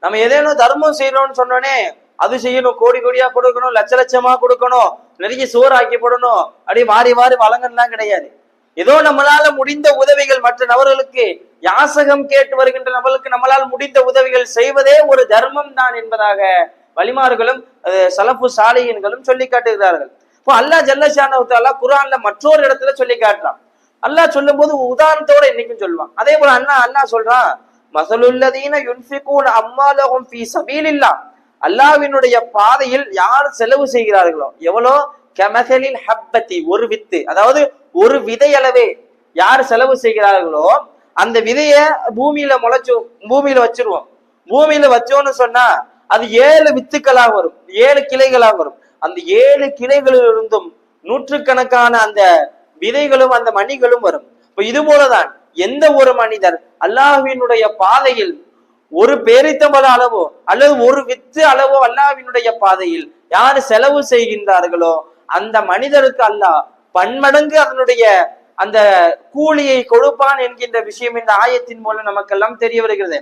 நம்ம ஏதேனும் தர்மம் செய்யறோம்னு சொன்னோடனே அது செய்யணும், கோடி கோடியா கொடுக்கணும், லட்ச லட்சமா கொடுக்கணும், நிறைய சோறு ஆக்கி போடணும், அப்படியே வாரி வாரி வழங்கலாம் கிடையாது. ஏதோ நம்மளால முடிந்த உதவிகள், மற்ற நபர்களுக்கு யாசகம் கேட்டு வருகின்ற நபர்களுக்கு நம்மளால் முடிந்த உதவிகள் செய்வதே ஒரு தர்மம் தான் என்பதாக வலிமார்களும் சலப்பு சாலியின்களும் சொல்லி காட்டுகிறார்கள். இப்போ அல்லாஹ் ஜல்லஷானஹு தஆலா குர்ஆன்ல மற்றொரு இடத்துல சொல்லி காட்டுறான். அல்லாஹ் சொல்லும் போது உதாரணத்தோட இன்னைக்கும் சொல்லுவான். அதே போல அல்லாஹ் சொல்றான், மஸலுல்லதீன யுன்ஃபிகூன அம்வாலஹும் ஃபீ ஸபீலில்லாஹ், அல்லாஹ்வினுடைய பாதையில் யார் செலவு செய்கிறார்களோ, எவ்வளோ, கமஸலில் ஹப்பத்தி, ஒரு வித்து, அதாவது ஒரு விதை அளவே யார் செலவு செய்கிறார்களோ அந்த விதைய பூமியில வச்சிருவோம். பூமியில வச்சோன்னு சொன்னா அது 7 வித்துக்களாக வரும், 7 கிளைகளாக வரும். அந்த 7 கிளைகளிலிருந்தும் நூற்றுக்கணக்கான அந்த விதைகளும் அந்த மணிகளும் வரும். இப்ப இது போலதான் எந்த ஒரு மனிதர் அல்லாஹ்வினுடைய பாதையில் ஒரு பேரித்தம்பள அளவோ அல்லது ஒரு வித்து அளவோ அல்லாஹ்வினுடைய பாதையில் யார் செலவு செய்கின்றார்களோ அந்த மனிதருக்கு அல்லாஹ் பன்மடங்கு அதனுடைய அந்த கூலியை கொடுப்பான் என்கின்ற விஷயம் இந்த ஆயத்தின் மூலம் நமக்கெல்லாம் தெரிய வருகிறது.